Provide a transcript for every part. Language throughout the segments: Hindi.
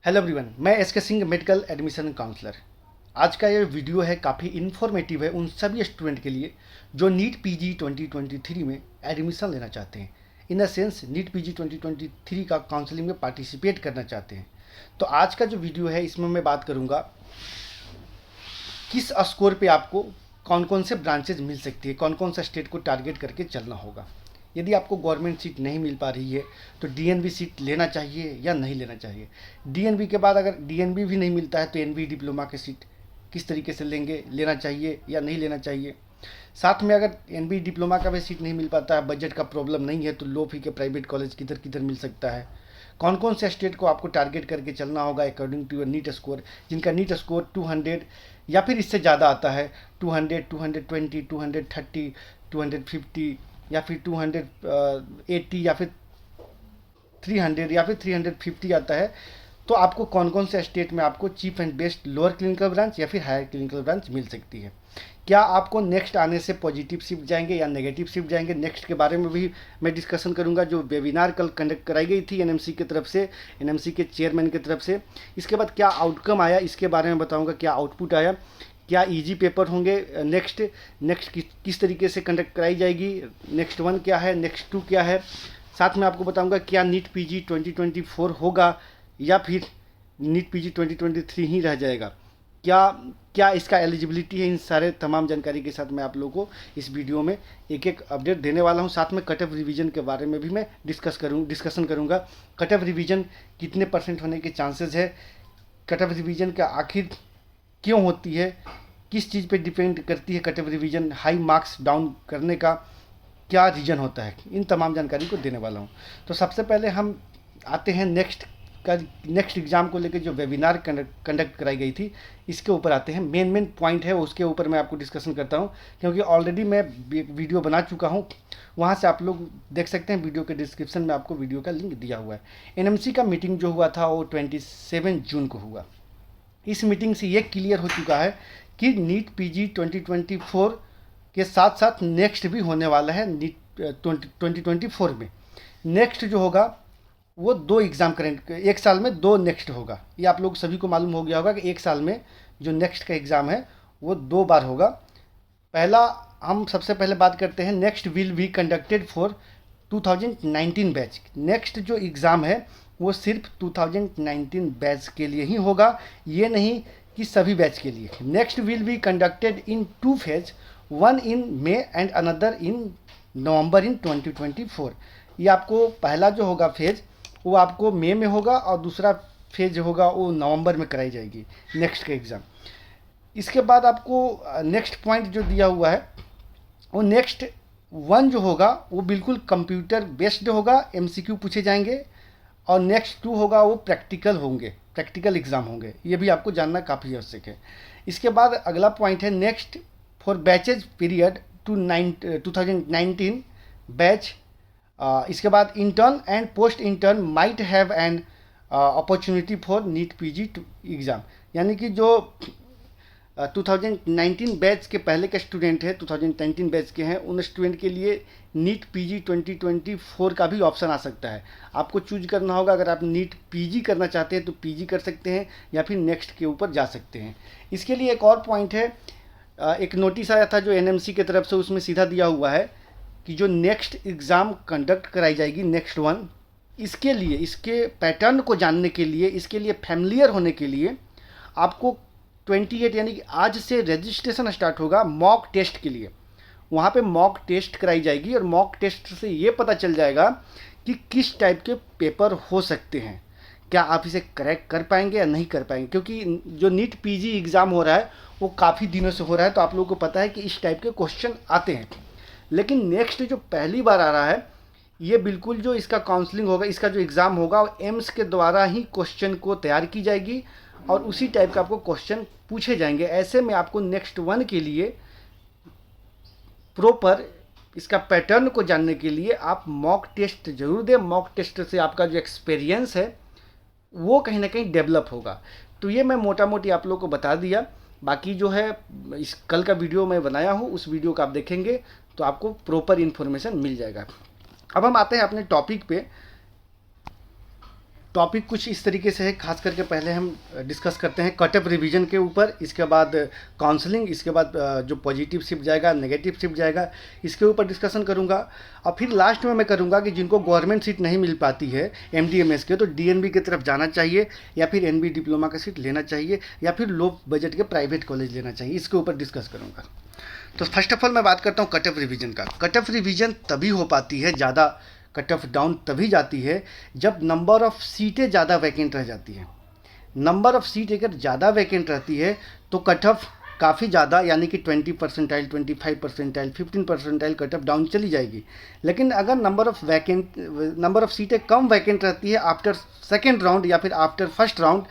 हेलो एवरीवन, मैं एस के सिंह, मेडिकल एडमिशन काउंसलर। आज का ये वीडियो है काफ़ी इन्फॉर्मेटिव है उन सभी स्टूडेंट के लिए जो नीट पीजी 2023 में एडमिशन लेना चाहते हैं। In the sense NEET PG 2023 का काउंसलिंग में पार्टिसिपेट करना चाहते हैं। तो आज का जो वीडियो है इसमें मैं बात करूँगा किस स्कोर पे आपको कौन कौन से ब्रांचेज मिल सकती है, कौन कौन सा स्टेट को टारगेट करके चलना होगा। यदि आपको गवर्नमेंट सीट नहीं मिल पा रही है तो डीएनबी सीट लेना चाहिए या नहीं लेना चाहिए। डीएनबी के बाद अगर डीएनबी भी नहीं मिलता है तो एनबी डिप्लोमा की सीट किस तरीके से लेंगे, लेना चाहिए या नहीं लेना चाहिए। साथ में अगर एनबी डिप्लोमा का भी सीट नहीं मिल पाता है, बजट का प्रॉब्लम नहीं है, तो लो फी के प्राइवेट कॉलेज किधर किधर मिल सकता है। कौन कौन से स्टेट को आपको टारगेट करके चलना होगा according to your NEET score, जिनका नीट स्कोर 200 या फिर इससे ज़्यादा आता है, 200, 220, 230, 250 या फिर 280 या फिर 300 या फिर 350 आता है। तो आपको कौन कौन से स्टेट में आपको cheap and best lower clinical branch या फिर हायर क्लिनिकल ब्रांच मिल सकती है। क्या आपको नेक्स्ट आने से पॉजिटिव शिफ्ट जाएंगे या नेगेटिव शिफ्ट जाएंगे, नेक्स्ट के बारे में भी मैं डिस्कशन करूंगा। जो वेबिनार कल कंडक्ट कराई गई थी एनएमसी की तरफ से, एनएमसी के चेयरमैन की तरफ से, इसके बाद क्या आउटकम आया इसके बारे में बताऊंगा, क्या आउटपुट आया, क्या इजी पेपर होंगे, नेक्स्ट नेक्स्ट किस तरीके से कंडक्ट कराई जाएगी, नेक्स्ट 1 क्या है, नेक्स्ट 2 क्या है। साथ में आपको बताऊंगा क्या नीट पीजी 2024 होगा या फिर नीट पीजी 2023 ही रह जाएगा, क्या क्या इसका एलिजिबिलिटी है। इन सारे तमाम जानकारी के साथ मैं आप लोगों को इस वीडियो में एक एक अपडेट देने वाला हूं। साथ में कट ऑफ रिवीजन के बारे में भी मैं डिस्कशन करूंगा। कट ऑफ रिवीजन कितने % होने के चांसेस है, कट ऑफ रिवीजन का आखिर क्यों होती है, किस चीज़ पे डिपेंड करती है cut off revision high marks down करने का, क्या रीजन होता है, इन तमाम जानकारी को देने वाला हूँ। तो सबसे पहले हम आते हैं नेक्स्ट एग्ज़ाम को लेकर जो वेबिनार कंडक्ट कराई गई थी, इसके ऊपर आते हैं। मेन पॉइंट है उसके ऊपर मैं आपको डिस्कशन करता हूँ, क्योंकि ऑलरेडी मैं वीडियो बना चुका हूँ, वहाँ से आप लोग देख सकते हैं। वीडियो के डिस्क्रिप्शन में आपको वीडियो का लिंक दिया हुआ है। एनएमसी का मीटिंग जो हुआ था वो 27 जून को हुआ। इस मीटिंग से ये क्लियर हो चुका है कि नीट पीजी 2024 के साथ साथ नेक्स्ट भी होने वाला है। नीट 2024 में नेक्स्ट जो होगा वो 2 एग्ज़ाम करेंट, एक साल में 2 नेक्स्ट होगा। ये आप लोग सभी को मालूम हो गया होगा कि एक साल में जो नेक्स्ट का एग्ज़ाम है वो 2 बार होगा। पहला हम सबसे पहले बात करते हैं, next will be conducted for 2019 batch. Next जो एग्ज़ाम है वो सिर्फ 2019 बैच के लिए ही होगा, ये नहीं कि सभी बैच के लिए। Next will be conducted in 2 phase, one in May and another in November in 2024। ये आपको पहला जो होगा फेज वो आपको मई में होगा और दूसरा फेज होगा वो नवंबर में कराई जाएगी नेक्स्ट का एग्ज़ाम। इसके बाद आपको नेक्स्ट पॉइंट जो दिया हुआ है वो नेक्स्ट 1 जो होगा वो बिल्कुल कंप्यूटर बेस्ड होगा, एमसीक्यू पूछे जाएंगे, और नेक्स्ट 2 होगा वो प्रैक्टिकल होंगे, प्रैक्टिकल एग्ज़ाम होंगे। ये भी आपको जानना काफ़ी आवश्यक है। इसके बाद अगला पॉइंट है next for batches period 2019 batch. इसके बाद intern and post intern might have an opportunity for NEET PG exam. यानी कि जो 2019 बैच के पहले के स्टूडेंट हैं, 2019 बैच के हैं, उन स्टूडेंट के लिए नीट पीजी 2024 का भी ऑप्शन आ सकता है। आपको चूज करना होगा, अगर आप नीट पीजी करना चाहते हैं तो पीजी कर सकते हैं या फिर नेक्स्ट के ऊपर जा सकते हैं। इसके लिए एक और पॉइंट है, एक नोटिस आया था जो एनएमसी की तरफ से, उसमें सीधा दिया हुआ है कि जो नेक्स्ट एग्ज़ाम कंडक्ट कराई जाएगी नेक्स्ट 1, इसके लिए, इसके पैटर्न को जानने के लिए, इसके लिए फैमिलियर होने के लिए आपको 28 यानी कि आज से रजिस्ट्रेशन स्टार्ट होगा मॉक टेस्ट के लिए। वहाँ पे मॉक टेस्ट कराई जाएगी और मॉक टेस्ट से ये पता चल जाएगा कि किस टाइप के पेपर हो सकते हैं, क्या आप इसे करेक्ट कर पाएंगे या नहीं कर पाएंगे। क्योंकि जो नीट पीजी एग्ज़ाम हो रहा है वो काफ़ी दिनों से हो रहा है, तो आप लोगों को पता है कि इस टाइप के क्वेश्चन आते हैं। लेकिन नेक्स्ट जो पहली बार आ रहा है, ये बिल्कुल जो इसका काउंसलिंग होगा, इसका जो एग्ज़ाम होगा वो एम्स के द्वारा ही क्वेश्चन को तैयार की जाएगी और उसी टाइप का आपको क्वेश्चन पूछे जाएंगे। ऐसे में आपको नेक्स्ट 1 के लिए प्रॉपर इसका पैटर्न को जानने के लिए आप मॉक टेस्ट जरूर दें। मॉक टेस्ट से आपका जो एक्सपीरियंस है वो कहीं ना कहीं डेवलप होगा। तो ये मैं मोटा मोटी आप लोगों को बता दिया। बाकी जो है इस कल का वीडियो मैं बनाया हूँ, उस वीडियो को आप देखेंगे तो आपको प्रॉपर इन्फॉर्मेशन मिल जाएगा। अब हम आते हैं अपने टॉपिक पे। टॉपिक कुछ इस तरीके से है, खास करके पहले हम डिस्कस करते हैं कट ऑफ रिवीजन के ऊपर, इसके बाद काउंसलिंग, इसके बाद जो पॉजिटिव शिफ्ट जाएगा, नेगेटिव शिफ्ट जाएगा, इसके ऊपर डिस्कशन करूंगा। और फिर लास्ट में मैं करूंगा कि जिनको गवर्नमेंट सीट नहीं मिल पाती है एमडीएमएस के, तो डीएनबी की तरफ जाना चाहिए या फिर एनबी डिप्लोमा का सीट लेना चाहिए या फिर लो बजट के प्राइवेट कॉलेज लेना चाहिए, इसके ऊपर डिस्कस करूँगा। तो फर्स्ट ऑफ ऑल मैं बात करता हूँ कट ऑफ रिवीजन का। कट ऑफ रिवीजन तभी हो पाती है, ज़्यादा कट ऑफ डाउन तभी जाती है जब नंबर ऑफ़ सीटें ज़्यादा वैकेंट रह जाती हैं। नंबर ऑफ़ सीट अगर ज़्यादा वैकेंट रहती है तो कट ऑफ काफ़ी ज़्यादा, यानी कि 20 percentile, 25 percentile, 15 percentile cut off down चली जाएगी। लेकिन अगर नंबर ऑफ़ सीटें कम वैकेंट रहती है आफ्टर सेकेंड राउंड या फिर after first round,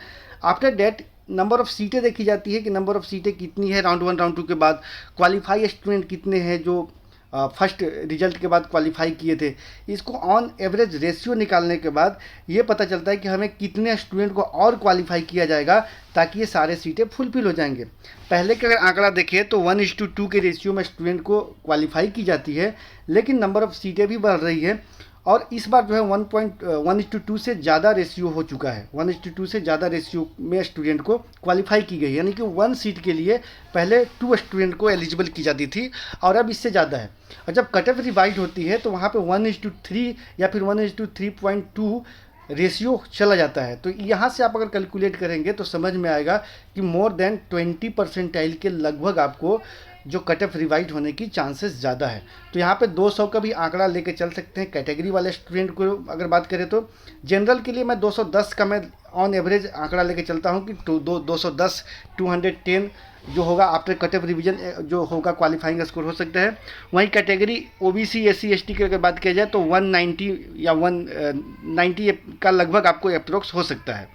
after date number of सीटें देखी जाती है कि नंबर ऑफ़ सीटें कितनी है राउंड 1 राउंड 2 के बाद, क्वालिफाई स्टूडेंट कितने हैं जो फर्स्ट रिजल्ट के बाद क्वालिफाई किए थे। इसको ऑन एवरेज रेशियो निकालने के बाद ये पता चलता है कि हमें कितने स्टूडेंट को और क्वालिफाई किया जाएगा ताकि ये सारे सीटें फुलफिल हो जाएंगे। पहले का अगर आंकड़ा देखें तो 1:2 के रेशियो में स्टूडेंट को क्वालिफाई की जाती है, लेकिन नंबर ऑफ़ सीटें भी बढ़ रही है और इस बार जो है 1:2 से ज़्यादा रेशियो हो चुका है। 1:2 से ज़्यादा रेशियो में स्टूडेंट को क्वालिफाई की गई, यानी कि 1 सीट के लिए पहले 2 स्टूडेंट को एलिजिबल की जाती थी और अब इससे ज़्यादा है। और जब कट ऑफ रिवाइज होती है तो वहाँ पे 1:3 या फिर 1:3.2 रेशियो चला जाता है। तो यहाँ से आप अगर कैलकुलेट करेंगे तो समझ में आएगा कि मोर देन 20 परसेंटाइल के लगभग आपको जो कट ऑफ रिवाइज होने की चांसेस ज़्यादा है। तो यहाँ पे 200 का भी आंकड़ा लेके चल सकते हैं। कैटेगरी वाले स्टूडेंट को अगर बात करें तो जनरल के लिए मैं 210 का मैं ऑन एवरेज आंकड़ा लेके चलता हूँ कि 210 210 जो होगा आफ्टर कट ऑफ रिवीजन जो होगा क्वालिफाइंग स्कोर हो सकता है। वहीं कैटेगरी ओबीसी एससी एसटी की अगर बात किया जाए तो 190 या 190 का लगभग आपको अप्रोक्स हो सकता है।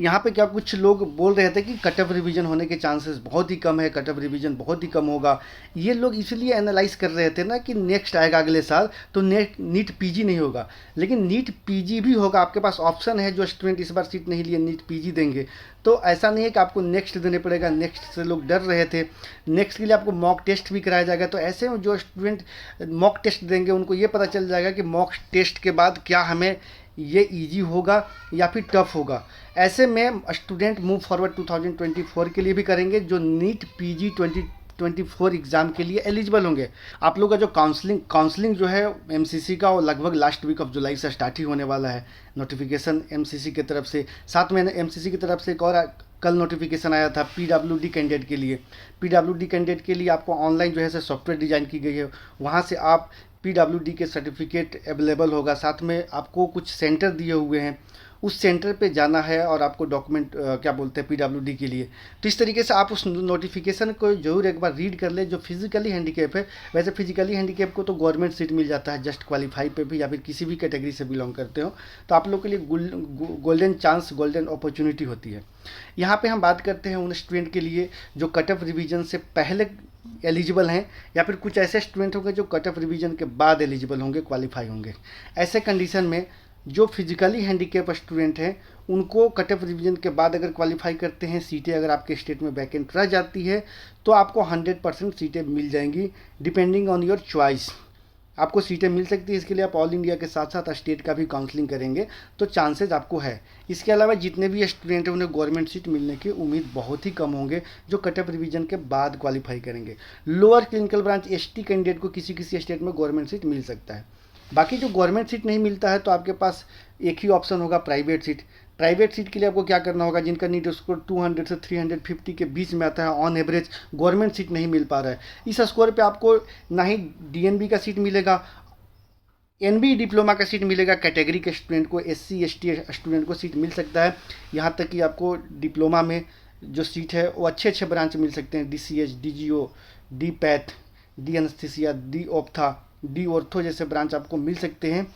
यहाँ पे क्या कुछ लोग बोल रहे थे कि कट ऑफ रिवीजन होने के चांसेस बहुत ही कम है, कट ऑफ रिवीजन बहुत ही कम होगा। ये लोग इसलिए एनालाइज कर रहे थे ना कि नेक्स्ट आएगा अगले साल तो नीट पीजी नहीं होगा, लेकिन नीट पीजी भी होगा। आपके पास ऑप्शन है, जो स्टूडेंट इस बार सीट नहीं लिए नीट पीजी देंगे। तो ऐसा नहीं है कि आपको नेक्स्ट देने पड़ेगा, नेक्स्ट से लोग डर रहे थे। नेक्स्ट के लिए आपको मॉक टेस्ट भी कराया जाएगा। तो ऐसे में जो स्टूडेंट मॉक टेस्ट देंगे उनको ये पता चल जाएगा कि मॉक टेस्ट के बाद क्या हमें ये इजी होगा या फिर टफ होगा। ऐसे में स्टूडेंट मूव फॉरवर्ड 2024 के लिए भी करेंगे जो नीट पीजी 2024 एग्ज़ाम के लिए एलिजिबल होंगे। आप लोग का जो काउंसलिंग जो है एमसीसी का, वो लगभग लास्ट वीक ऑफ जुलाई से स्टार्ट ही होने वाला है। नोटिफिकेशन एमसीसी की तरफ से, साथ में एमसीसी की तरफ से एक और कल नोटिफिकेशन आया था पीडब्ल्यूडी कैंडिडेट के लिए। पीडब्ल्यूडी कैंडिडेट के लिए आपको ऑनलाइन जो है सॉफ्टवेयर डिज़ाइन की गई है, वहाँ से आप पीडब्ल्यूडी के सर्टिफिकेट अवेलेबल होगा। साथ में आपको कुछ सेंटर दिए हुए हैं, उस सेंटर पे जाना है और आपको डॉक्यूमेंट क्या बोलते हैं पीडब्ल्यूडी के लिए। तो इस तरीके से आप उस नोटिफिकेशन को जरूर एक बार रीड कर ले। जो फिजिकली हैंडीकैप है, वैसे फिजिकली हैंडीकैप को तो गवर्नमेंट सीट मिल जाता है जस्ट क्वालिफाई पे भी, या फिर किसी भी कैटेगरी से बिलोंग करते हो तो आप लोग के लिए गोल्डन चांस, गोल्डन अपॉर्चुनिटी होती है। यहाँ पे हम बात करते हैं उन स्टूडेंट के लिए जो कट ऑफ रिवीजन से पहले एलिजिबल हैं, या फिर कुछ ऐसे स्टूडेंट होंगे जो कट ऑफ रिवीजन के बाद एलिजिबल होंगे, क्वालिफाई होंगे। ऐसे कंडीशन में जो फिजिकली हैंडीकैप स्टूडेंट हैं उनको कट ऑफ रिवीजन के बाद अगर क्वालिफाई करते हैं, सीटें अगर आपके स्टेट में वैकेंट रह जाती है तो आपको 100% सीटें मिल जाएंगी डिपेंडिंग ऑन योर चॉइस। आपको सीटें मिल सकती है। इसके लिए आप ऑल इंडिया के साथ साथ स्टेट का भी काउंसलिंग करेंगे तो चांसेस आपको है। इसके अलावा जितने भी स्टूडेंट हैं उन्हें गवर्नमेंट सीट मिलने की उम्मीद बहुत ही कम होंगे जो कट ऑफ रिवीजन के बाद क्वालिफाई करेंगे। Lower clinical branch ST candidate को किसी किसी स्टेट में गवर्नमेंट सीट मिल सकता है। बाकी जो गवर्नमेंट सीट नहीं मिलता है तो आपके पास एक ही ऑप्शन होगा, प्राइवेट सीट। प्राइवेट सीट के लिए आपको क्या करना होगा, जिनका नीट स्कोर 200 से 350 के बीच में आता है ऑन एवरेज, गवर्नमेंट सीट नहीं मिल पा रहा है, इस स्कोर पे आपको ना ही डीएनबी का सीट मिलेगा, एनबी डिप्लोमा का सीट मिलेगा। कैटेगरी के स्टूडेंट को, एससी एसटी स्टूडेंट को सीट मिल सकता है। यहाँ तक कि आपको डिप्लोमा में जो सीट है वो अच्छे अच्छे ब्रांच मिल सकते हैं, DCH, DGO, D path, D anaesthesia, D ophtha, D ortho जैसे ब्रांच आपको मिल सकते हैं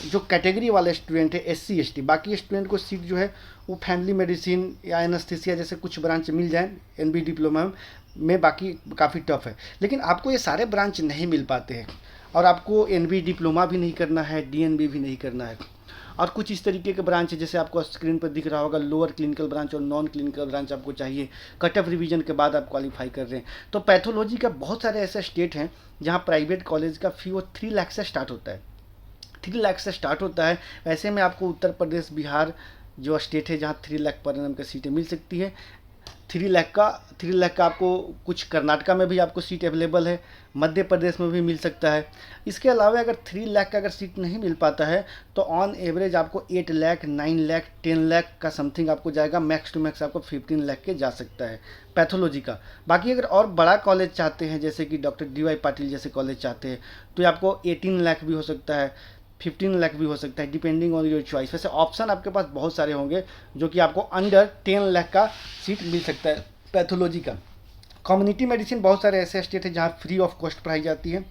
जो कैटेगरी वाले स्टूडेंट है एससी एसटी। बाकी स्टूडेंट को सीट जो है वो फैमिली मेडिसिन या एनेस्थीसिया जैसे कुछ ब्रांच मिल जाए एनबी डिप्लोमा में, बाकी काफ़ी टफ है। लेकिन आपको ये सारे ब्रांच नहीं मिल पाते हैं और आपको एनबी डिप्लोमा भी नहीं करना है, डीएनबी भी नहीं करना है। और कुछ इस तरीके के ब्रांच है जैसे आपको स्क्रीन पर दिख रहा होगा, लोअर क्लिनिकल ब्रांच और नॉन क्लिनिकल ब्रांच आपको चाहिए कट ऑफ रिवीजन के बाद आप क्वालिफाई कर रहे हैं। तो पैथोलॉजी का बहुत सारे ऐसे स्टेट हैं जहाँ प्राइवेट कॉलेज का फी वो 3 लाख से स्टार्ट होता है। 3 लाख से स्टार्ट होता है। ऐसे में आपको उत्तर प्रदेश, बिहार जो स्टेट है जहाँ 3 लाख पर एनम की सीटें मिल सकती है। 3 लाख का आपको कुछ कर्नाटका में भी आपको सीट अवेलेबल है, मध्य प्रदेश में भी मिल सकता है। इसके अलावा अगर 3 लाख का अगर सीट नहीं मिल पाता है तो ऑन एवरेज आपको 8 लाख, 9 लाख, 10 लाख का समथिंग आपको जाएगा। मैक्स टू मैक्स आपको 15 लाख के जा सकता है पैथोलॉजी का। बाकी अगर और बड़ा कॉलेज चाहते हैं, जैसे कि डॉक्टर DY पाटिल जैसे कॉलेज चाहते हैं, तो आपको 18 लाख भी हो सकता है, 15 लाख भी हो सकता है, डिपेंडिंग ऑन योर चॉइस। वैसे ऑप्शन आपके पास बहुत सारे होंगे जो कि आपको अंडर 10 लाख का सीट मिल सकता है पैथोलॉजी का। कम्युनिटी मेडिसिन बहुत सारे ऐसे स्टेट हैं जहाँ फ्री ऑफ कॉस्ट पढ़ाई जाती है।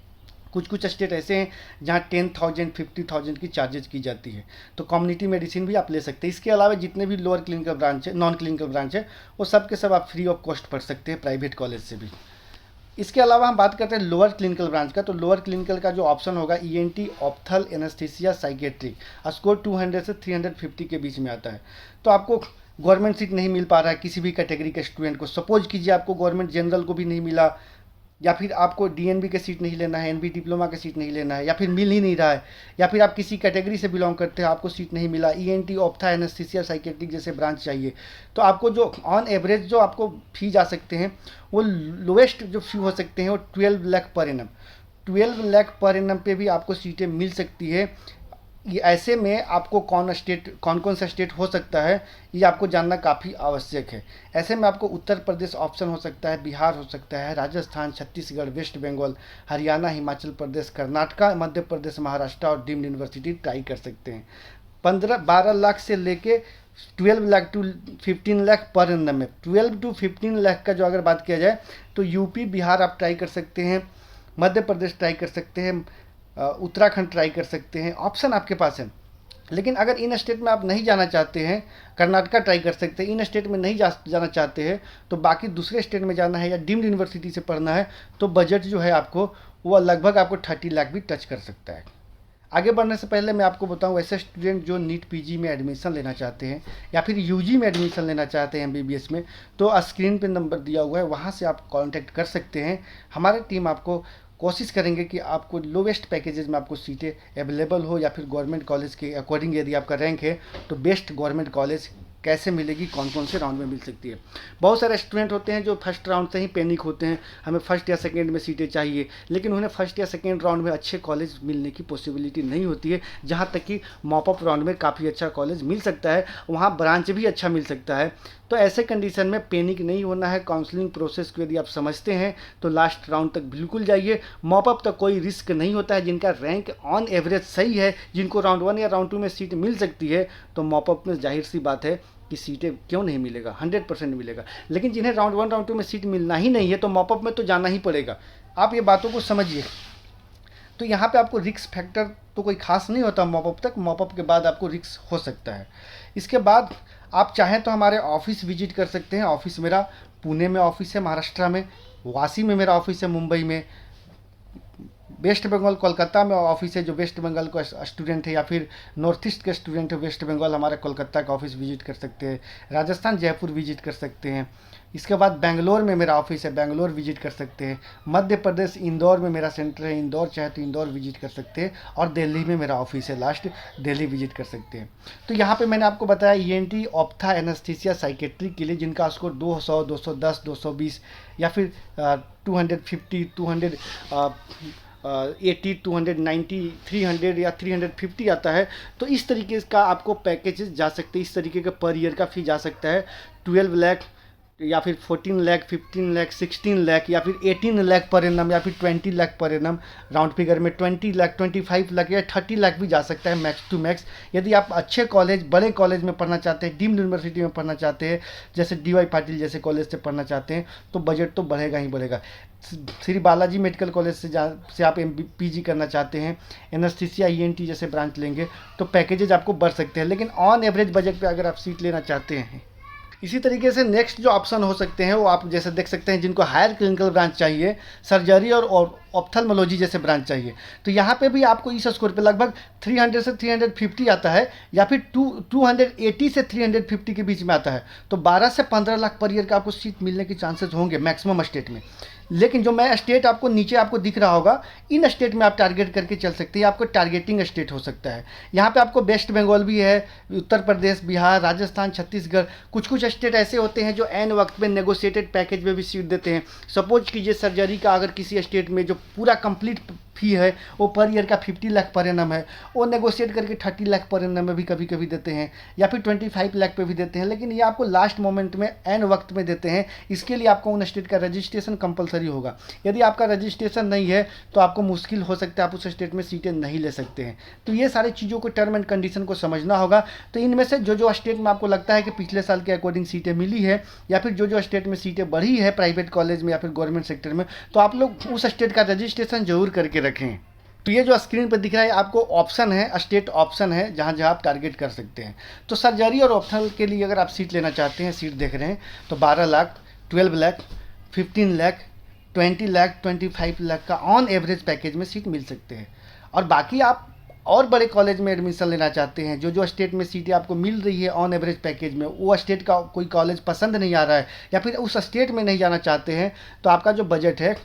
कुछ स्टेट ऐसे हैं जहाँ 10,000 50,000 की चार्जेज की जाती है। तो कम्युनिटी मेडिसिन भी आप ले सकते हैं। इसके अलावा जितने भी लोअर क्लिनिकल ब्रांच है, नॉन क्लिनिकल ब्रांच है, वो सब के सब आप फ्री ऑफ कॉस्ट पढ़ सकते हैं प्राइवेट कॉलेज से भी। इसके अलावा हम बात करते हैं लोअर क्लिनिकल ब्रांच का। तो लोअर क्लिनिकल का जो ऑप्शन होगा ENT, ऑप्थल, एनेस्थीसिया, साइकेट्रिक, स्कोर 200 से 350 के बीच में आता है। तो आपको गवर्नमेंट सीट नहीं मिल पा रहा है किसी भी कैटेगरी के स्टूडेंट को, सपोज कीजिए आपको गवर्नमेंट जनरल को भी नहीं मिला, या फिर आपको DNB के सीट नहीं लेना है, NB डिप्लोमा के सीट नहीं लेना है, या फिर मिल ही नहीं रहा है, या फिर आप किसी कैटेगरी से बिलोंग करते हैं, आपको सीट नहीं मिला, ENT, ऑप्था, एनेस्थीसिया, साइकेट्रिक जैसे ब्रांच चाहिए, तो आपको जो ऑन एवरेज जो आपको फी जा सकते हैं, वो लोएस्ट जो फी हो सकते हैं वो 12 lakh per annum. 12 lakh per annum पे भी आपको सीटें मिल सकती है। ये ऐसे में आपको कौन कौन सा स्टेट हो सकता है, ये आपको जानना काफ़ी आवश्यक है। ऐसे में आपको उत्तर प्रदेश ऑप्शन हो सकता है, बिहार हो सकता है, राजस्थान, छत्तीसगढ़, वेस्ट बंगाल, हरियाणा, हिमाचल प्रदेश, कर्नाटका, मध्य प्रदेश, महाराष्ट्र और डीम्ड यूनिवर्सिटी ट्राई कर सकते हैं। 12 लाख से लेके 12 lakh to 15 lakh per annum में, 12 टू 15 लाख का जो अगर बात किया जाए तो यूपी, बिहार आप ट्राई कर सकते हैं, मध्य प्रदेश ट्राई कर सकते हैं, उत्तराखंड ट्राई कर सकते हैं, ऑप्शन आपके पास है। लेकिन अगर इन स्टेट में आप नहीं जाना चाहते हैं, कर्नाटका ट्राई कर सकते हैं। इन स्टेट में नहीं जाना चाहते हैं तो बाकी दूसरे स्टेट में जाना है या डीम्ड यूनिवर्सिटी से पढ़ना है, तो बजट जो है आपको वो लगभग आपको 30 लाख भी टच कर सकता है। आगे बढ़ने से पहले मैं आपको बताऊं, ऐसे स्टूडेंट जो नीट PG में एडमिशन लेना चाहते हैं या फिर UG में एडमिशन लेना चाहते हैं MBBS में, तो स्क्रीन पे नंबर दिया हुआ है, वहाँ से आप कांटेक्ट कर सकते हैं। हमारी टीम आपको कोशिश करेंगे कि आपको लोवेस्ट पैकेजेस में आपको सीटें अवेलेबल हो, या फिर गवर्नमेंट कॉलेज के अकॉर्डिंग यदि आपका रैंक है तो बेस्ट गवर्नमेंट कॉलेज कैसे मिलेगी, कौन कौन से राउंड में मिल सकती है। बहुत सारे स्टूडेंट होते हैं जो फर्स्ट राउंड से ही पैनिक होते हैं, हमें फर्स्ट या सेकंड में सीटें चाहिए, लेकिन उन्हें फर्स्ट या सेकंड राउंड में अच्छे कॉलेज मिलने की पॉसिबिलिटी नहीं होती है। जहाँ तक कि मॉपअप राउंड में काफ़ी अच्छा कॉलेज मिल सकता है, वहाँ ब्रांच भी अच्छा मिल सकता है। तो ऐसे कंडीशन में पैनिक नहीं होना है। काउंसलिंग प्रोसेस को यदि आप समझते हैं तो लास्ट राउंड तक बिल्कुल जाइए। मॉपअप तक कोई रिस्क नहीं होता है। जिनका रैंक ऑन एवरेज सही है, जिनको राउंड 1 या राउंड 2 में सीट मिल सकती है, तो मॉपअप में जाहिर सी बात है कि सीटें क्यों नहीं मिलेगा, 100% मिलेगा। लेकिन जिन्हें राउंड 1 राउंड 2 में सीट मिलना ही नहीं है तो मॉपअप में तो जाना ही पड़ेगा। आप ये बातों को समझिए। तो यहाँ पे आपको रिस्क फैक्टर तो कोई खास नहीं होता मॉपअप तक, मॉपअप के बाद आपको रिस्क हो सकता है। इसके बाद आप चाहें तो हमारे ऑफिस विजिट कर सकते हैं। ऑफिस मेरा पुणे में ऑफिस है, महाराष्ट्र में, वासी में मेरा ऑफिस है, मुंबई में, वेस्ट बंगाल कोलकाता में ऑफिस है। जो वेस्ट बंगाल का स्टूडेंट है या फिर नॉर्थ ईस्ट के स्टूडेंट है वेस्ट बंगाल, हमारे कोलकाता का ऑफिस विजिट कर सकते हैं। राजस्थान जयपुर विजिट कर सकते हैं। इसके बाद बेंगलोर में मेरा ऑफिस है, बेंगलोर विजिट कर सकते हैं। मध्य प्रदेश इंदौर में मेरा सेंटर है, इंदौर चाहे तो इंदौर विजिट कर सकते हैं। और दिल्ली में मेरा ऑफिस है, लास्ट दिल्ली विजिट कर सकते हैं। तो यहाँ पे मैंने आपको बताया ENT, ऑप्था, एनेस्थीसिया, साइकेट्रिक के लिए जिनका स्कोर 200, 210, 220 या फिर 250, 280, 290, 300 या 350 आता है। तो इस तरीके का आपको पैकेजेस जा सकते हैं, इस तरीके का पर ईयर का फी जा सकता है। 12 लाख या फिर 14 लाख, 15 लाख, 16 लाख या फिर 18 लाख पर एनम या फिर 20 lakh per annum, round figure में 20 लाख, 25 लाख या 30 लाख भी जा सकता है मैक्स टू मैक्स। यदि आप अच्छे कॉलेज, बड़े कॉलेज में पढ़ना चाहते हैं, डीम्ड यूनिवर्सिटी में पढ़ना चाहते हैं, जैसे DY पाटिल जैसे कॉलेज से पढ़ना चाहते हैं, तो बजट तो बढ़ेगा ही बढ़ेगा। श्री बालाजी मेडिकल कॉलेज से आप PG करना चाहते हैं, एनेस्थीसिया ENT जैसे ब्रांच लेंगे तो पैकेजेज आपको बढ़ सकते हैं। लेकिन ऑन एवरेज बजट पे अगर आप सीट लेना चाहते हैं, इसी तरीके से नेक्स्ट जो ऑप्शन हो सकते हैं वो आप जैसे देख सकते हैं, जिनको हायर क्लिनिकल ब्रांच चाहिए, सर्जरी और ऑप्थल्मोलॉजी जैसे ब्रांच चाहिए, तो यहाँ पे भी आपको इस स्कोर पे लगभग 300 से 350 आता है या फिर 280 से 350 के बीच में आता है। तो 12 से 15 लाख पर ईयर का आपको सीट मिलने के चांसेस होंगे मैक्सिमम स्टेट में। लेकिन जो मैं स्टेट आपको नीचे आपको दिख रहा होगा, इन स्टेट में आप टारगेट करके चल सकते हैं। आपको टारगेटिंग स्टेट हो सकता है। यहाँ पे आपको वेस्ट बंगाल भी है, उत्तर प्रदेश, बिहार, राजस्थान, छत्तीसगढ़। कुछ कुछ स्टेट ऐसे होते हैं जो एन वक्त में नेगोशिएटेड पैकेज में भी सीट देते हैं। सपोज कीजिए सर्जरी का अगर किसी स्टेट में जो पूरा कंप्लीट फी है वो पर ईयर का 50 लाख पर एनम है, वो नेगोशिएट करके 30 लाख पर एनम में भी कभी कभी देते हैं, या फिर 25 लाख पे भी देते हैं। लेकिन ये आपको लास्ट मोमेंट में एन वक्त में देते हैं। इसके लिए आपको उन स्टेट का रजिस्ट्रेशन कंपलसरी होगा। यदि आपका रजिस्ट्रेशन नहीं है तो आपको मुश्किल हो सकता है, आप उस स्टेट में सीटें नहीं ले सकते हैं। तो ये सारी चीज़ों को, टर्म एंड कंडीशन को समझना होगा। तो इनमें से जो जो स्टेट में आपको लगता है कि पिछले साल के अकॉर्डिंग सीटें मिली है, या फिर जो जो स्टेट में सीटें बढ़ी है प्राइवेट कॉलेज में या फिर गवर्नमेंट सेक्टर में, तो आप लोग उस स्टेट का रजिस्ट्रेशन जरूर करके रखें। तो ये जो स्क्रीन पर दिख रहा है आपको ऑप्शन है, स्टेट ऑप्शन है, जहाँ जहाँ आप टारगेट कर सकते हैं। तो सर्जरी और ऑप्शनल के लिए अगर आप सीट लेना चाहते हैं, सीट देख रहे हैं, तो 12 लाख, 12 लाख, 15 लाख, 20 लाख, 25 लाख का ऑन एवरेज पैकेज में सीट मिल सकते हैं। और बाकी आप और बड़े कॉलेज में एडमिशन लेना चाहते हैं, जो जो स्टेट में सीटें आपको मिल रही है ऑन एवरेज पैकेज में, वो स्टेट का कोई कॉलेज पसंद नहीं आ रहा है, या फिर उस स्टेट में नहीं जाना चाहते हैं, तो आपका जो बजट है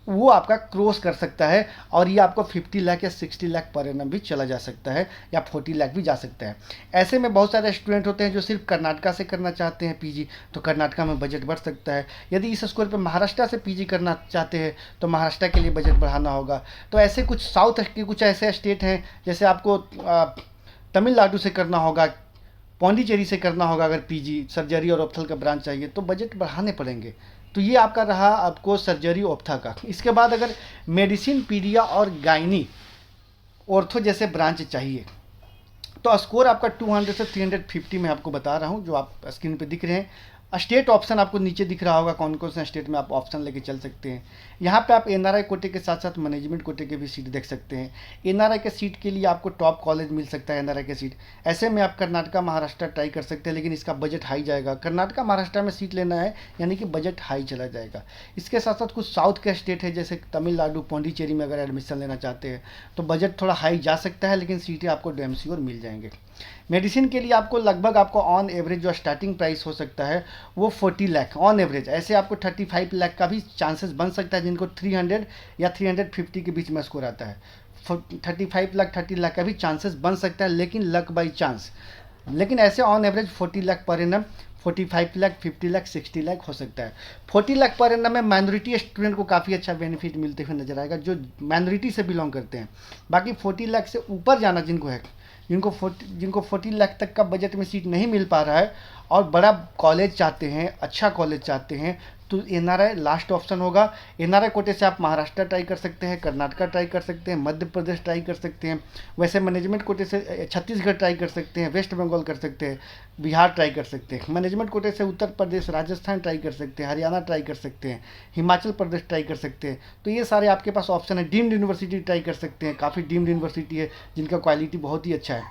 वो आपका क्रॉस कर सकता है, और ये आपको 50 लाख या 60 लाख पर एनम भी चला जा सकता है, या 40 लाख भी जा सकता है। ऐसे में बहुत सारे स्टूडेंट होते हैं जो सिर्फ कर्नाटका से करना चाहते हैं पीजी, तो कर्नाटका में बजट बढ़ सकता है। यदि इस स्कोर पे महाराष्ट्र से पीजी करना चाहते हैं तो महाराष्ट्र के लिए बजट बढ़ाना होगा। तो ऐसे कुछ साउथ के कुछ ऐसे स्टेट हैं, जैसे आपको तमिलनाडु से करना होगा, पौंडीचेरी से करना होगा, अगर पीजी सर्जरी और ऑप्थल का ब्रांच चाहिए तो बजट बढ़ाने पड़ेंगे। तो ये आपका रहा आपको सर्जरी ऑप्था का। इसके बाद अगर मेडिसिन, पीडिया और गायनी, ऑर्थो जैसे ब्रांच चाहिए, तो स्कोर आपका 200 से 350 में आपको बता रहा हूँ, जो आप स्क्रीन पे दिख रहे हैं। स्टेट ऑप्शन आपको नीचे दिख रहा होगा, कौन कौन से स्टेट में आप ऑप्शन लेके चल सकते हैं। यहाँ पे आप एनआरआई कोटे के साथ साथ मैनेजमेंट कोटे के भी सीट देख सकते हैं। एनआरआई के सीट के लिए आपको टॉप कॉलेज मिल सकता है, एनआरआई के सीट। ऐसे में आप कर्नाटका, महाराष्ट्र ट्राई कर सकते हैं, लेकिन इसका बजट हाई जाएगा। कर्नाटका, महाराष्ट्र में सीट लेना है यानी कि बजट हाई चला जाएगा। इसके साथ साथ कुछ साउथ के स्टेट है, जैसे तमिलनाडु, पौंडीचेरी में अगर एडमिशन लेना चाहते हैं तो बजट थोड़ा हाई जा सकता है, लेकिन सीटें आपको डैम श्योर मिल जाएंगे। मेडिसिन के लिए आपको लगभग आपको ऑन एवरेज जो स्टार्टिंग प्राइस हो सकता है वो 40 लाख ऑन एवरेज। ऐसे आपको 35 लाख का भी चांसेस बन सकता है, जिनको 300 या 350 के बीच में स्कोर आता है। 35 लाख, 30 लाख का भी चांसेस बन सकता है, लेकिन लक बाई चांस। लेकिन ऐसे on average 40 lakh per annum, 45 lakh, 50 lakh, 60 lakh हो सकता है। 40 लाख पर एनम में माइनॉरिटी स्टूडेंट को काफ़ी अच्छा बेनिफिट मिलते हुए नजर आएगा, जो माइनॉरिटी से बिलोंग करते हैं। बाकी 40 लाख से ऊपर जाना जिनको है, जिनको 40 लाख तक का बजट में सीट नहीं मिल पा रहा है और बड़ा कॉलेज चाहते हैं, अच्छा कॉलेज चाहते हैं, तो एनआरआई लास्ट ऑप्शन होगा। एनआरआई कोटे से आप महाराष्ट्र ट्राई कर सकते हैं, कर्नाटका ट्राई कर सकते हैं, मध्य प्रदेश ट्राई कर सकते हैं। वैसे मैनेजमेंट कोटे से छत्तीसगढ़ ट्राई कर सकते हैं, वेस्ट बंगाल कर सकते हैं, बिहार ट्राई कर सकते हैं। मैनेजमेंट कोटे से उत्तर प्रदेश, राजस्थान ट्राई कर सकते हैं, हरियाणा ट्राई कर सकते हैं, हिमाचल प्रदेश ट्राई कर सकते हैं। तो ये सारे आपके पास ऑप्शन है। डीम्ड यूनिवर्सिटी ट्राई कर सकते हैं, काफ़ी डीम्ड यूनिवर्सिटी है जिनका क्वालिटी बहुत ही अच्छा है।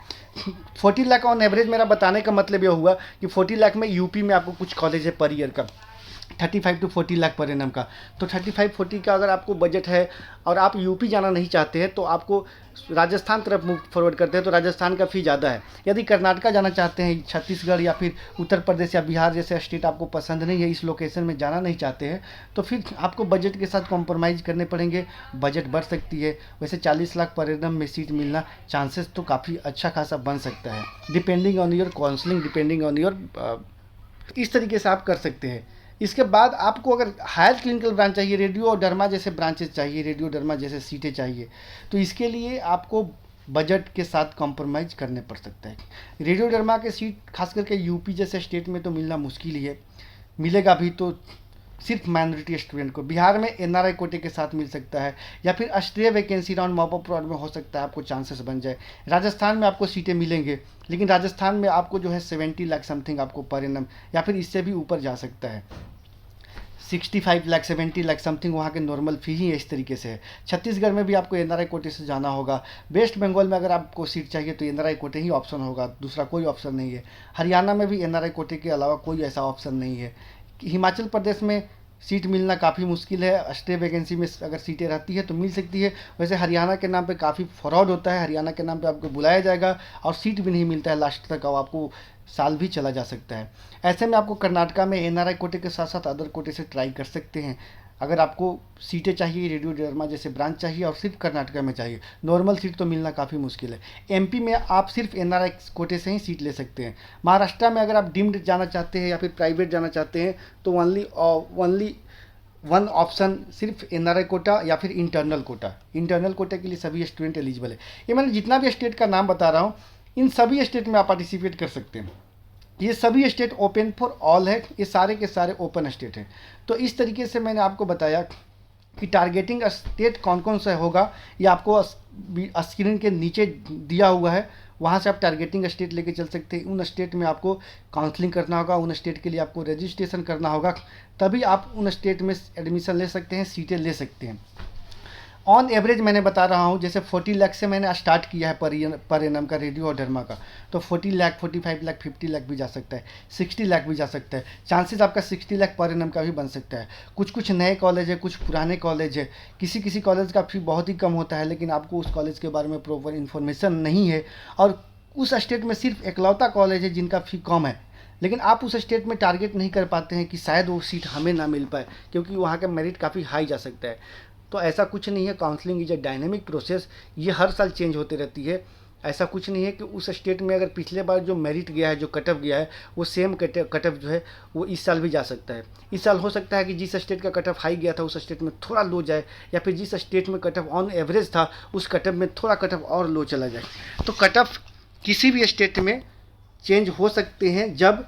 40 लाख ऑन एवरेज, मेरा बताने का मतलब ये हुआ कि 40 लाख में यूपी में आपको कुछ कॉलेज है पर ईयर का 35 to 40 लाख पर एनम का। तो 35-40 का अगर आपको बजट है और आप यूपी जाना नहीं चाहते हैं तो आपको राजस्थान तरफ मूव फॉरवर्ड करते हैं, तो राजस्थान का फ़ी ज़्यादा है। यदि कर्नाटका जाना चाहते हैं, छत्तीसगढ़ या फिर उत्तर प्रदेश या बिहार जैसे स्टेट आपको पसंद नहीं है, इस लोकेशन में जाना नहीं चाहते हैं, तो फिर आपको बजट के साथ कॉम्प्रोमाइज़ करने पड़ेंगे। बजट बढ़ सकती है। वैसे 40 लाख पर एनम में सीट मिलना चांसेस तो काफ़ी अच्छा खासा बन सकता है, depending on your counselling, depending on your, इस तरीके से आप कर सकते हैं। इसके बाद आपको अगर हायर क्लिनिकल ब्रांच चाहिए, रेडियो और डर्मा जैसे ब्रांचेस चाहिए, रेडियो डर्मा जैसे सीटें चाहिए, तो इसके लिए आपको बजट के साथ कॉम्प्रोमाइज़ करने पड़ सकता है। रेडियो डर्मा के सीट खास करके यूपी जैसे स्टेट में तो मिलना मुश्किल ही है, मिलेगा भी तो सिर्फ माइनॉरिटी स्टूडेंट को। बिहार में एनआरआई कोटे के साथ मिल सकता है, या फिर Austria vacancy round mop up round में हो सकता है आपको चांसेस बन जाए। राजस्थान में आपको सीटें मिलेंगे, लेकिन राजस्थान में आपको जो है 70 लाख समथिंग आपको पर एनम, या फिर इससे भी ऊपर जा सकता है। 65 लाख, 70 लाख समथिंग वहाँ के नॉर्मल फ़ी ही है, इस तरीके से है। छत्तीसगढ़ में भी आपको एनआरआई कोटे से जाना होगा। वेस्ट बंगाल में अगर आपको सीट चाहिए तो एनआरआई कोटे ही ऑप्शन होगा, दूसरा कोई ऑप्शन नहीं है। हरियाणा में भी एनआरआई कोटे के अलावा कोई ऐसा ऑप्शन नहीं है। हिमाचल प्रदेश में सीट मिलना काफ़ी मुश्किल है। स्टे वैकेंसी में अगर सीटें रहती है तो मिल सकती है। वैसे हरियाणा के नाम पे काफ़ी फ्रॉड होता है, हरियाणा के नाम पे आपको बुलाया जाएगा और सीट भी नहीं मिलता है लास्ट तक, और आपको साल भी चला जा सकता है। ऐसे में आपको कर्नाटका में एनआरआई कोटे के साथ साथ अदर कोटे से ट्राई कर सकते हैं। अगर आपको सीटें चाहिए रेडियो ड्रामा जैसे ब्रांच चाहिए और सिर्फ कर्नाटका में चाहिए, नॉर्मल सीट तो मिलना काफ़ी मुश्किल है। एमपी में आप सिर्फ एनआरआई कोटे से ही सीट ले सकते हैं। महाराष्ट्र में अगर आप डीम्ड जाना चाहते हैं या फिर प्राइवेट जाना चाहते हैं तो ओनली वन ऑप्शन सिर्फ एनआरआई कोटा या फिर इंटरनल कोटा। इंटरनल कोटा के लिए सभी स्टूडेंट एलिजिबल है। ये मैंने जितना भी स्टेट का नाम बता रहा हूँ, इन सभी स्टेट में आप पार्टिसिपेट कर सकते हैं। ये सभी स्टेट ओपन फॉर ऑल है, ये सारे के सारे ओपन स्टेट हैं। तो इस तरीके से मैंने आपको बताया कि टारगेटिंग स्टेट कौन कौन सा होगा, ये आपको स्क्रीन के नीचे दिया हुआ है। वहाँ से आप टारगेटिंग स्टेट लेके चल सकते हैं। उन स्टेट में आपको काउंसलिंग करना होगा, उन स्टेट के लिए आपको रजिस्ट्रेशन करना होगा, तभी आप उन स्टेट में एडमिशन ले सकते हैं, सीटें ले सकते हैं। ऑन एवरेज मैंने बता रहा हूँ, जैसे 40 लाख से मैंने स्टार्ट किया है पर एनम का रेडियो और ड्रामा का, तो 40 लाख, 45 लाख, 50 लाख भी जा सकता है, 60 लाख भी जा सकता है। चांसेस आपका 60 लाख पर एनम का भी बन सकता है। कुछ कुछ नए कॉलेज है, कुछ पुराने कॉलेज है, किसी किसी कॉलेज का फी बहुत ही कम होता है, लेकिन आपको उस कॉलेज के बारे में प्रॉपर इन्फॉर्मेशन नहीं है, और उस स्टेट में सिर्फ एकलौता कॉलेज है जिनका फ़ी कम है, लेकिन आप उस स्टेट में टारगेट नहीं कर पाते हैं कि शायद वो सीट हमें ना मिल पाए, क्योंकि वहाँ का मेरिट काफ़ी हाई जा सकता है। तो ऐसा कुछ नहीं है, counselling is a dynamic process, ये हर साल चेंज होती रहती है। ऐसा कुछ नहीं है कि उस स्टेट में अगर पिछले बार जो मेरिट गया है, जो कटअप गया है, वो सेम कटअप जो है वो इस साल भी जा सकता है। इस साल हो सकता है कि जिस स्टेट का कटअप हाई गया था उस स्टेट में थोड़ा लो जाए, या फिर जिस स्टेट में कटअप ऑन एवरेज था उस कटअप में थोड़ा कटअप और लो चला जाए। तो कटअप किसी भी स्टेट में चेंज हो सकते हैं जब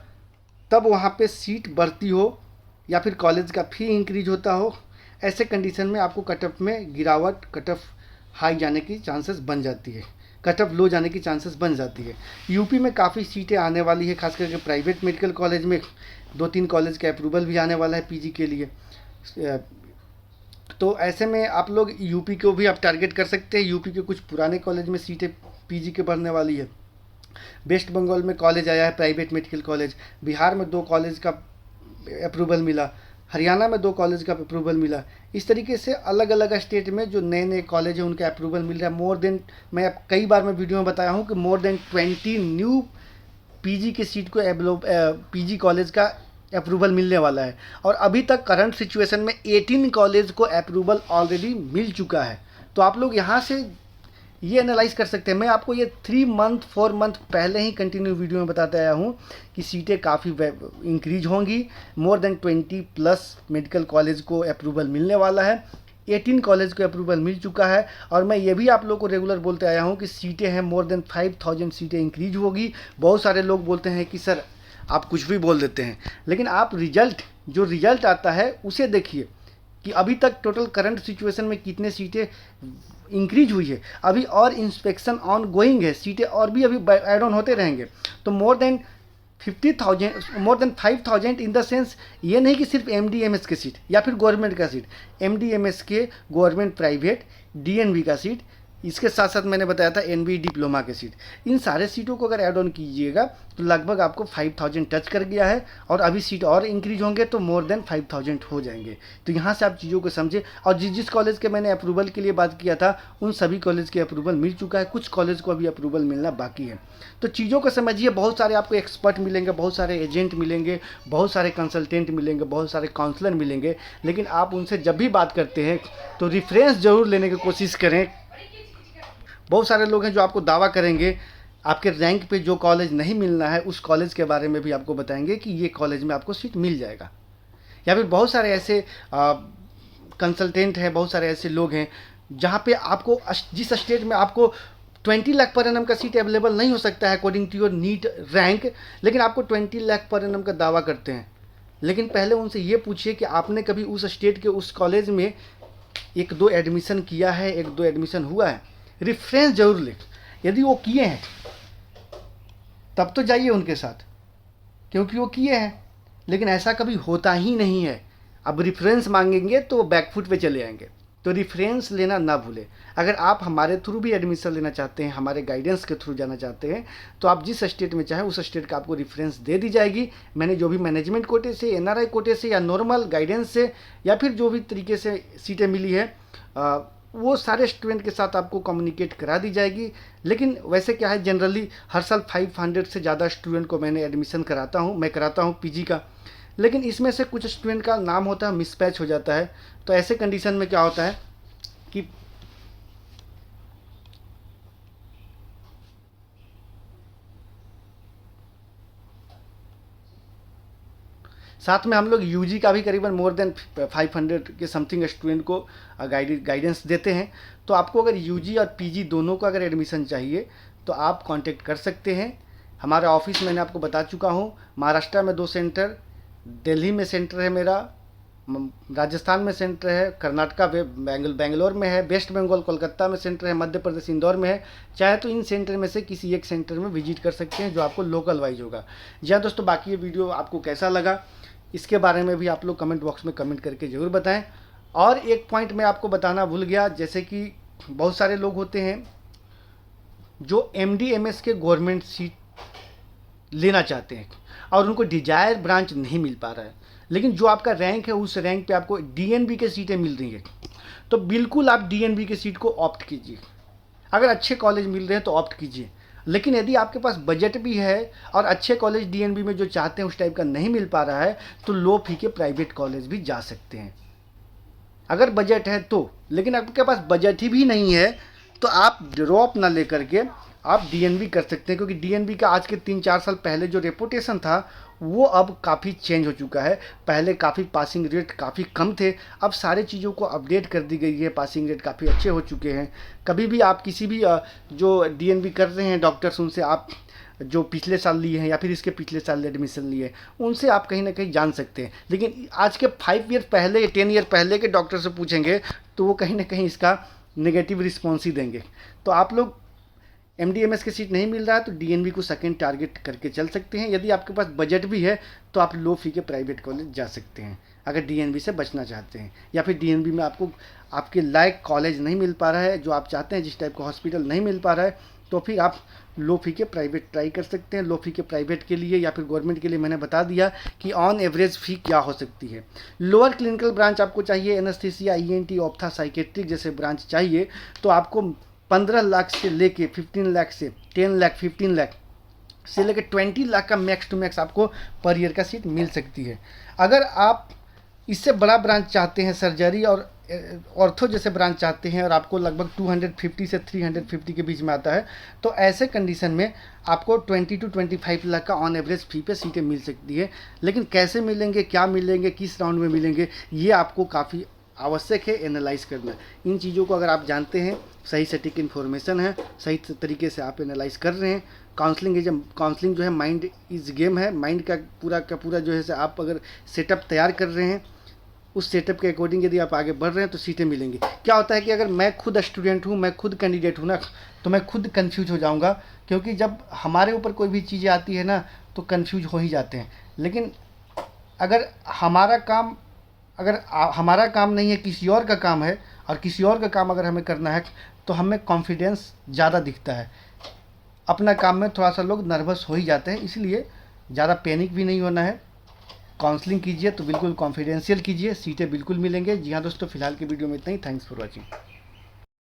तब वहाँ पे सीट बढ़ती हो या फिर कॉलेज का फ़ी इंक्रीज होता हो। ऐसे कंडीशन में आपको कटअप में गिरावट, कटअप हाई जाने की चांसेस बन जाती है, कटअप लो जाने की चांसेस बन जाती है। यूपी में काफ़ी सीटें आने वाली है, खास करके प्राइवेट मेडिकल कॉलेज में 2-3 कॉलेज का अप्रूवल भी आने वाला है पीजी के लिए। तो ऐसे में आप लोग यूपी को भी आप टारगेट कर सकते हैं। यूपी के कुछ पुराने कॉलेज में सीटें पीजी के बढ़ने वाली है। वेस्ट बंगाल में कॉलेज आया है प्राइवेट मेडिकल कॉलेज, बिहार में 2 कॉलेज का अप्रूवल मिला, हरियाणा में 2 कॉलेज का अप्रूवल मिला। इस तरीके से अलग अलग स्टेट में जो नए नए कॉलेज हैं उनका अप्रूवल मिल रहा है। मोर देन, मैं कई बार मैं वीडियो में बताया हूँ कि मोर देन 20 न्यू पीजी के सीट को पीजी कॉलेज का अप्रूवल मिलने वाला है, और अभी तक करंट सिचुएशन में 18 कॉलेज को अप्रूवल ऑलरेडी मिल चुका है। तो आप लोग यहाँ से ये एनालाइज कर सकते हैं। मैं आपको ये 3 मंथ 4 मंथ पहले ही कंटिन्यू वीडियो में बताते आया हूँ कि सीटें काफ़ी इंक्रीज होंगी। मोर देन 20+ मेडिकल कॉलेज को अप्रूवल मिलने वाला है, 18 कॉलेज को अप्रूवल मिल चुका है। और मैं ये भी आप लोग को रेगुलर बोलते आया हूँ कि सीटें हैं मोर देन 5000 सीटें इंक्रीज होगी। बहुत सारे लोग बोलते हैं कि सर आप कुछ भी बोल देते हैं, लेकिन आप जो रिजल्ट आता है उसे देखिए कि अभी तक टोटल करंट सिचुएशन में कितने सीटें इंक्रीज हुई है। अभी और इंस्पेक्शन ऑन गोइंग है, सीटें और भी अभी ऐड ऑन होते रहेंगे। तो more than 5000 in the sense ये नहीं कि सिर्फ MD-MS के सीट या फिर गवर्नमेंट का सीट, MD-MS के गवर्नमेंट प्राइवेट DNV का सीट, इसके साथ साथ मैंने बताया था NB डिप्लोमा के सीट, इन सारे सीटों को अगर ऐड ऑन कीजिएगा तो लगभग आपको 5000 टच कर गया है, और अभी सीट और इंक्रीज होंगे तो मोर देन 5000 हो जाएंगे। तो यहाँ से आप चीज़ों को समझे। और जिस कॉलेज के मैंने अप्रूवल के लिए बात किया था उन सभी कॉलेज के अप्रूवल मिल चुका है, कुछ कॉलेज को अभी अप्रूवल मिलना बाकी है। तो चीज़ों को समझिए। बहुत सारे आपको एक्सपर्ट मिलेंगे, बहुत सारे एजेंट मिलेंगे, बहुत सारे कंसल्टेंट मिलेंगे, बहुत सारे काउंसलर मिलेंगे, लेकिन आप उनसे जब भी बात करते हैं तो रेफरेंस ज़रूर लेने की कोशिश करें। बहुत सारे लोग हैं जो आपको दावा करेंगे, आपके रैंक पे जो कॉलेज नहीं मिलना है उस कॉलेज के बारे में भी आपको बताएंगे कि ये कॉलेज में आपको सीट मिल जाएगा। या फिर बहुत सारे ऐसे कंसल्टेंट हैं, बहुत सारे ऐसे लोग हैं जहाँ पे आपको जिस स्टेट में आपको 20 लाख पर एनम का सीट अवेलेबल नहीं हो सकता है according to your NEET rank, लेकिन आपको 20 लाख पर एनम का दावा करते हैं। लेकिन पहले उनसे ये पूछिए कि आपने कभी उस स्टेट के उस कॉलेज में 1-2 एडमिशन किया है, 1-2 एडमिशन हुआ है। रेफरेंस जरूर लिख, यदि वो किए हैं तब तो जाइए उनके साथ, क्योंकि वो किए हैं। लेकिन ऐसा कभी होता ही नहीं है। अब रेफरेंस मांगेंगे तो बैकफुट पे चले आएंगे। तो रेफरेंस लेना ना भूलें। अगर आप हमारे थ्रू भी एडमिशन लेना चाहते हैं, हमारे गाइडेंस के थ्रू जाना चाहते हैं, तो आप जिस स्टेट में चाहें उस स्टेट का आपको रेफरेंस दे दी जाएगी। मैंने जो भी मैनेजमेंट कोटे से, NRI कोटे से, या नॉर्मल गाइडेंस से, या फिर जो भी तरीके से सीटें मिली है वो सारे स्टूडेंट के साथ आपको कम्युनिकेट करा दी जाएगी। लेकिन वैसे क्या है, जनरली हर साल 500 से ज़्यादा स्टूडेंट को मैंने एडमिशन कराता हूँ, मैं कराता हूँ पीजी का। लेकिन इसमें से कुछ स्टूडेंट का नाम होता है मिसपैच हो जाता है। तो ऐसे कंडीशन में क्या होता है कि साथ में हम लोग यूजी का भी करीबन मोर देन 500 के समथिंग स्टूडेंट को गाइडेंस देते हैं। तो आपको अगर यूजी और पीजी दोनों का अगर एडमिशन चाहिए तो आप कांटेक्ट कर सकते हैं। हमारा ऑफिस मैंने आपको बता चुका हूँ, महाराष्ट्र में 2 सेंटर, दिल्ली में सेंटर है मेरा, राजस्थान में सेंटर है, कर्नाटका बेंगलोर में है, वेस्ट बंगाल कोलकाता में सेंटर है, मध्य प्रदेश इंदौर में है। चाहे तो इन सेंटर में से किसी एक सेंटर में विजिट कर सकते हैं जो आपको लोकल वाइज होगा। जी हाँ दोस्तों, बाकी ये वीडियो आपको कैसा लगा इसके बारे में भी आप लोग कमेंट बॉक्स में कमेंट करके ज़रूर बताएं। और एक पॉइंट मैं आपको बताना भूल गया, जैसे कि बहुत सारे लोग होते हैं जो एमडी एमएस के गवर्नमेंट सीट लेना चाहते हैं और उनको डिजायर ब्रांच नहीं मिल पा रहा है, लेकिन जो आपका रैंक है उस रैंक पे आपको डीएनबी के सीटें मिल रही हैं, तो बिल्कुल आप डीएनबी के सीट को ऑप्ट कीजिए। अगर अच्छे कॉलेज मिल रहे हैं तो ऑप्ट कीजिए। लेकिन यदि आपके पास बजट भी है और अच्छे कॉलेज डीएनबी में जो चाहते हैं उस टाइप का नहीं मिल पा रहा है, तो लो फी के प्राइवेट कॉलेज भी जा सकते हैं अगर बजट है तो। लेकिन आपके पास बजट ही भी नहीं है तो आप ड्रॉप ना लेकर के आप डीएनबी कर सकते हैं, क्योंकि डीएनबी का आज के 3-4 साल पहले जो रेपुटेशन था वो अब काफ़ी चेंज हो चुका है। पहले काफ़ी पासिंग रेट काफ़ी कम थे, अब सारे चीज़ों को अपडेट कर दी गई है, पासिंग रेट काफ़ी अच्छे हो चुके हैं। कभी भी आप किसी भी जो डीएनबी कर रहे हैं डॉक्टर्स, उनसे आप जो पिछले साल लिए हैं या फिर इसके पिछले साल एडमिशन लिए उनसे आप कहीं ना कहीं जान सकते हैं। लेकिन आज के 5 ईयर पहले 10 ईयर पहले के डॉक्टर से पूछेंगे तो वो कहीं ना कहीं इसका नेगेटिव रिस्पॉन्स ही देंगे। तो आप लोग एमडीएमएस की सीट नहीं मिल रहा है तो डीएनबी को सेकंड टारगेट करके चल सकते हैं। यदि आपके पास बजट भी है तो आप लो फी के प्राइवेट कॉलेज जा सकते हैं अगर डीएनबी से बचना चाहते हैं, या फिर डीएनबी में आपको आपके लायक कॉलेज नहीं मिल पा रहा है, जो आप चाहते हैं जिस टाइप का हॉस्पिटल नहीं मिल पा रहा है, तो फिर आप लो फी के प्राइवेट ट्राई कर सकते हैं। लो फी के प्राइवेट के लिए या फिर गवर्नमेंट के लिए मैंने बता दिया कि ऑन एवरेज फ़ी क्या हो सकती है। लोअर क्लिनिकल ब्रांच आपको चाहिए, एनेस्थीसिया, ईएनटी, ऑप्था, साइकेट्रिक जैसे ब्रांच चाहिए, तो आपको 15 लाख से लेके 15 लाख से 10 लाख 15 लाख से लेके 20 लाख का मैक्स टू मैक्स आपको पर ईयर का सीट मिल सकती है। अगर आप इससे बड़ा ब्रांच चाहते हैं, सर्जरी और ऑर्थो जैसे ब्रांच चाहते हैं और आपको लगभग 250 से 350 के बीच में आता है, तो ऐसे कंडीशन में आपको 20 to 25 लाख का ऑन एवरेज फी पे सीटें मिल सकती है। लेकिन कैसे मिलेंगे, क्या मिलेंगे, किस राउंड में मिलेंगे, ये आपको काफ़ी आवश्यक है एनालाइज करना। इन चीज़ों को अगर आप जानते हैं, सही सटीक इन्फॉर्मेशन है, सही तरीके से आप एनालाइज कर रहे हैं। काउंसलिंग जो है माइंड इज गेम है, माइंड का पूरा जो है से आप अगर सेटअप तैयार कर रहे हैं, उस सेटअप के अकॉर्डिंग यदि आप आगे बढ़ रहे हैं तो सीटें मिलेंगी। क्या होता है कि अगर मैं खुद स्टूडेंट हूँ, मैं खुद कैंडिडेट हूँ ना, तो मैं खुद कंफ्यूज हो जाऊँगा, क्योंकि जब हमारे ऊपर कोई भी चीज़ें आती है ना तो कंफ्यूज हो ही जाते हैं। लेकिन अगर हमारा काम नहीं है, किसी और का काम है, और किसी और का काम अगर हमें करना है तो हमें कॉन्फिडेंस ज़्यादा दिखता है। अपना काम में थोड़ा सा लोग नर्वस हो ही जाते हैं, इसलिए ज़्यादा पैनिक भी नहीं होना है। काउंसलिंग कीजिए तो बिल्कुल कॉन्फिडेंशियल कीजिए, सीटें बिल्कुल मिलेंगे। जी हाँ दोस्तों, फिलहाल की वीडियो में इतना ही। Thanks for watching.